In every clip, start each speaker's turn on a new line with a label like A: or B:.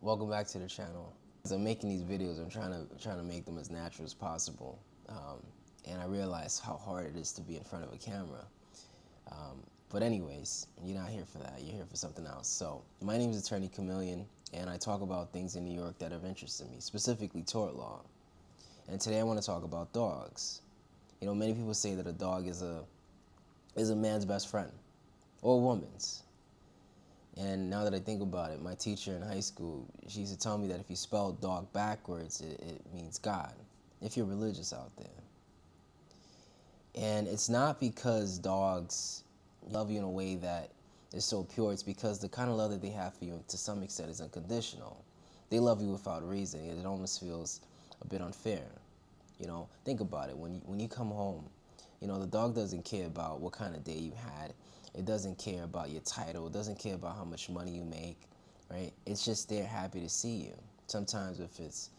A: Welcome back to the channel. As I'm making these videos, I'm trying to make them as natural as possible, and I realize how hard it is to be in front of a camera. But anyways, you're not here for that. You're here for something else. So my name is Attorney Chameleon, and I talk about things in New York that have interested me, specifically tort law. And today I want to talk about dogs. You know, many people say that a dog is a man's best friend, or a woman's. And now that I think about it, my teacher in high school, she used to tell me that if you spell dog backwards, it means God, if you're religious out there. And it's not because dogs love you in a way that is so pure. It's because the kind of love that they have for you, to some extent, is unconditional. They love you without reason. It almost feels a bit unfair. You know, think about it. When you come home, you know, the dog doesn't care about what kind of day you had. It doesn't care about your title. It doesn't care about how much money you make, right? It's just there happy to see you. Sometimes if it's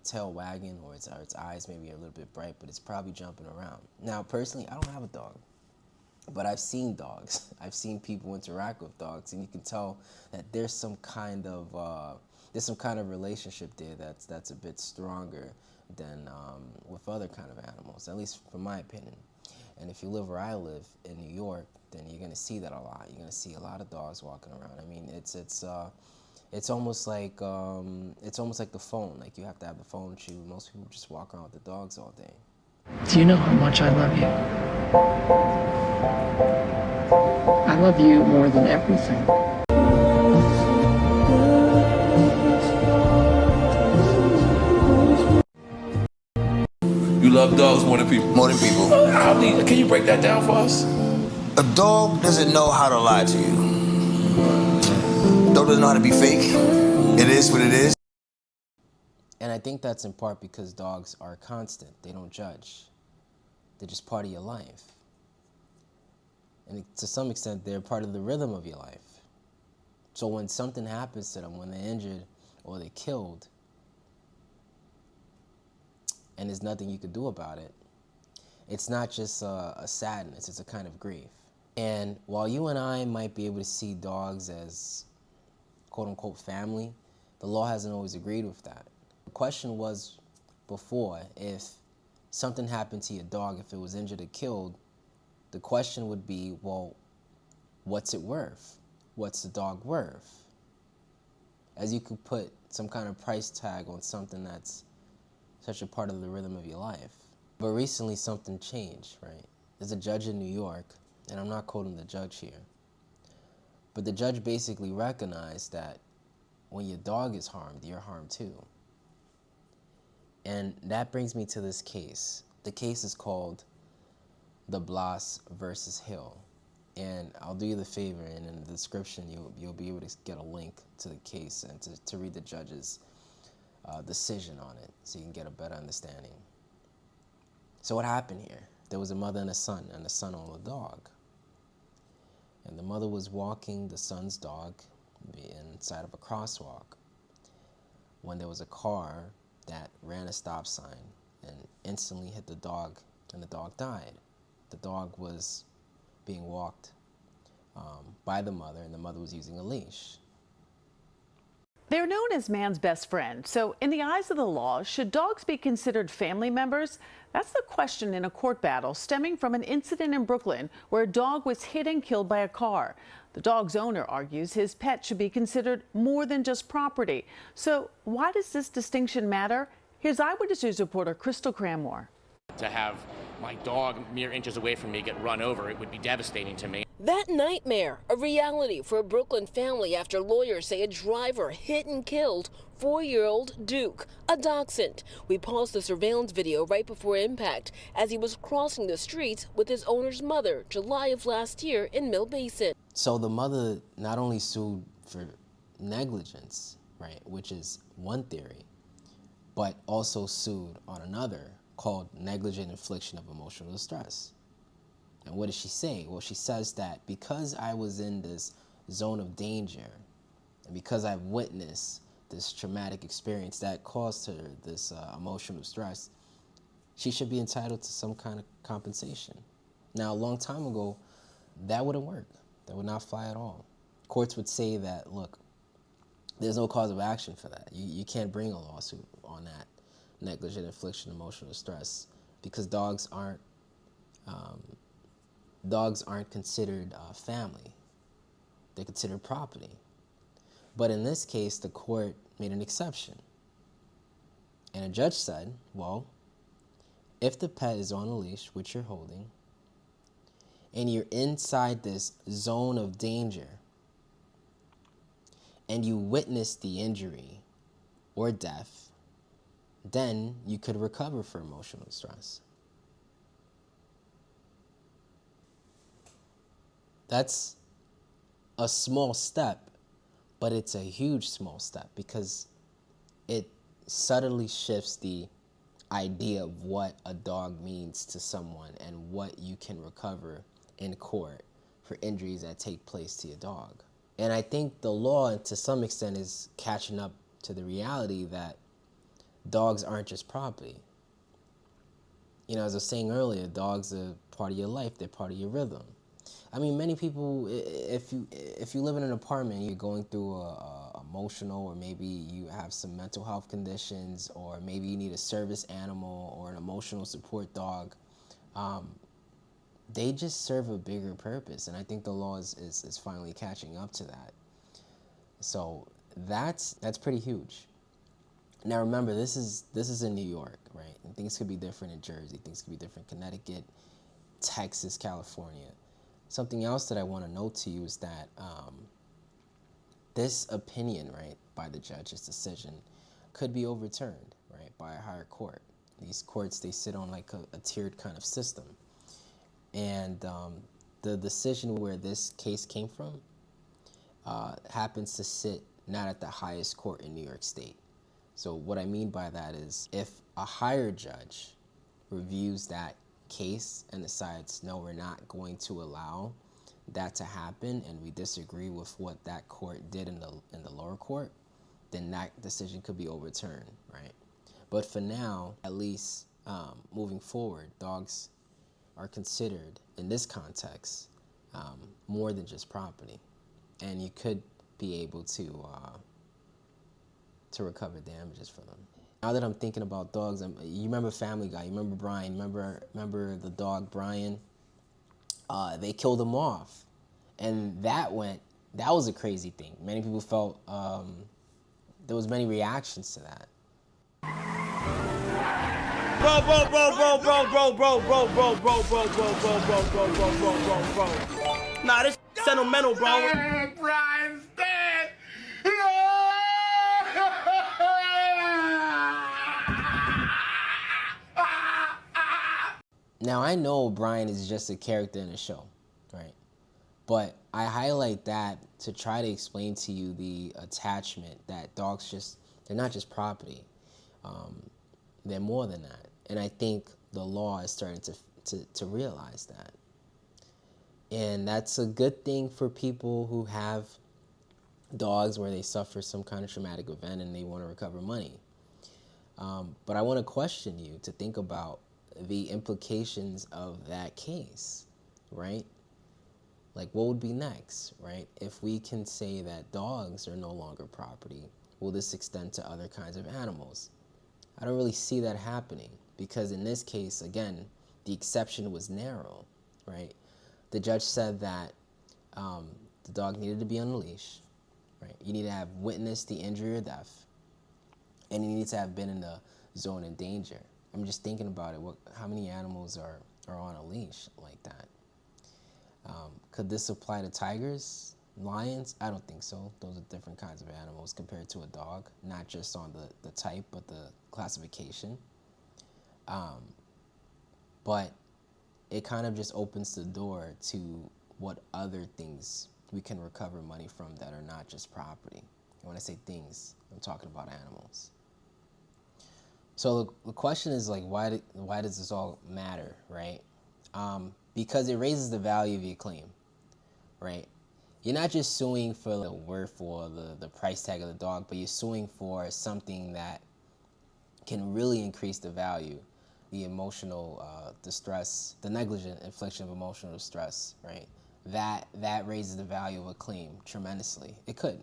A: tail wagging or its eyes maybe are a little bit bright, but it's probably jumping around. Now, personally, I don't have a dog, but I've seen dogs. I've seen people interact with dogs, and you can tell that there's some kind of relationship there that's a bit stronger than with other kind of animals, at least from my opinion. And if you live where I live in New York, then you're gonna see that a lot. You're gonna see a lot of dogs walking around. I mean, it's almost like the phone. Like, you have to have the phone with you. Most people just walk around with the dogs all day.
B: Do you know how much I love you? I love you more than everything.
C: You love dogs more than people?
D: More than people.
C: Can you break that down for us?
D: A dog doesn't know how to lie to you. Dog doesn't know how to be fake. It is what it is.
A: And I think that's in part because dogs are constant. They don't judge. They're just part of your life. And to some extent, they're part of the rhythm of your life. So when something happens to them, when they're injured or they're killed, and there's nothing you could do about it, it's not just a sadness, it's a kind of grief. And while you and I might be able to see dogs as quote-unquote family, the law hasn't always agreed with that. The question was before, if something happened to your dog, if it was injured or killed, the question would be, well, what's it worth? What's the dog worth? As you could put some kind of price tag on something that's such a part of the rhythm of your life. But recently something changed, right? There's a judge in New York, and I'm not quoting the judge here, but the judge basically recognized that when your dog is harmed, you're harmed too. And that brings me to this case. The case is called DeBlase versus Hill. And I'll do you the favor, and in the description you'll be able to get a link to the case and to read the judge's decision on it, so you can get a better understanding. So what happened here? There was a mother and a son owned a dog. And the mother was walking the son's dog inside of a crosswalk when there was a car that ran a stop sign and instantly hit the dog, and the dog died. The dog was being walked by the mother, and the mother was using a leash.
E: They're known as man's best friend. So in the eyes of the law, should dogs be considered family members? That's the question in a court battle stemming from an incident in Brooklyn where a dog was hit and killed by a car. The dog's owner argues his pet should be considered more than just property. So why does this distinction matter? Here's Eyewitness News reporter Crystal Cranmore.
F: To have my dog mere inches away from me get run over, it would be devastating to me.
G: That nightmare, a reality for a Brooklyn family after lawyers say a driver hit and killed 4-year-old Duke, a dachshund. We paused the surveillance video right before impact as he was crossing the streets with his owner's mother, July of last year in Mill Basin.
A: So the mother not only sued for negligence, right, which is one theory, but also sued on another called negligent infliction of emotional distress. And what does she say? Well, she says that because I was in this zone of danger and because I've witnessed this traumatic experience that caused her this emotional stress, she should be entitled to some kind of compensation. Now, a long time ago, that wouldn't work. That would not fly at all. Courts would say that, look, there's no cause of action for that. You can't bring a lawsuit on that negligent infliction of emotional distress because dogs aren't considered family. They're considered property. But in this case, the court made an exception. And a judge said, well, if the pet is on a leash, which you're holding, and you're inside this zone of danger, and you witness the injury or death, then you could recover for emotional distress. That's a small step, but it's a huge small step because it subtly shifts the idea of what a dog means to someone and what you can recover in court for injuries that take place to your dog. And I think the law, to some extent, is catching up to the reality that dogs aren't just property. You know, as I was saying earlier, dogs are part of your life. They're part of your rhythm. I mean, many people, if you live in an apartment, you're going through a emotional, or maybe you have some mental health conditions, or maybe you need a service animal or an emotional support dog. They just serve a bigger purpose, and I think the law is finally catching up to that. So that's pretty huge. Now remember, this is in New York, right? And things could be different in Jersey. Things could be different in Connecticut, Texas, California. Something else that I want to note to you is that this opinion, right, by the judge, this decision, could be overturned, right, by a higher court. These courts, they sit on like a tiered kind of system. And the decision where this case came from happens to sit not at the highest court in New York State. So what I mean by that is if a higher judge reviews that case and decides, no, we're not going to allow that to happen, and we disagree with what that court did in the lower court, then that decision could be overturned, right? But for now, at least moving forward, dogs are considered, in this context, more than just property. And you could be able to recover damages for them. Now that I'm thinking about dogs, you remember Family Guy, you remember Brian, remember the dog Brian? They killed him off. And that was a crazy thing. Many people felt, there was many reactions to that.
H: Bro. Nah, this sentimental, bro. Brian's dead.
A: Now, I know Brian is just a character in a show, right? But I highlight that to try to explain to you the attachment that dogs they're not just property. They're more than that. And I think the law is starting to realize that. And that's a good thing for people who have dogs where they suffer some kind of traumatic event and they want to recover money. But I want to question you to think about the implications of that case, right? Like, what would be next, right? If we can say that dogs are no longer property, will this extend to other kinds of animals? I don't really see that happening because in this case, again, the exception was narrow, right? The judge said that the dog needed to be on a leash, right? You need to have witnessed the injury or death, and you need to have been in the zone of danger. I'm just thinking about it. How many animals are on a leash like that? Could this apply to tigers, lions? I don't think so. Those are different kinds of animals compared to a dog, not just on the type, but the classification. But it kind of just opens the door to what other things we can recover money from that are not just property. And when I say things, I'm talking about animals. So the question is, like, why does this all matter, right? Because it raises the value of your claim, right? You're not just suing for the worth or the price tag of the dog, but you're suing for something that can really increase the value, the emotional distress, the negligent infliction of emotional distress, right? That raises the value of a claim tremendously. It could.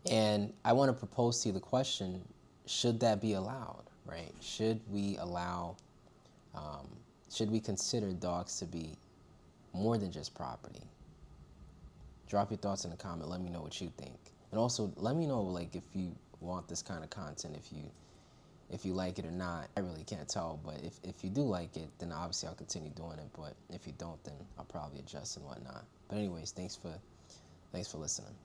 A: And I want to propose to you the question, should that be allowed, right? Should we allow, should we consider dogs to be more than just property? Drop your thoughts in the comment. Let me know what you think. And also, let me know, like, if you want this kind of content, if you like it or not. I really can't tell, but if you do like it, then obviously I'll continue doing it. But if you don't, then I'll probably adjust and whatnot. But anyways, thanks for listening.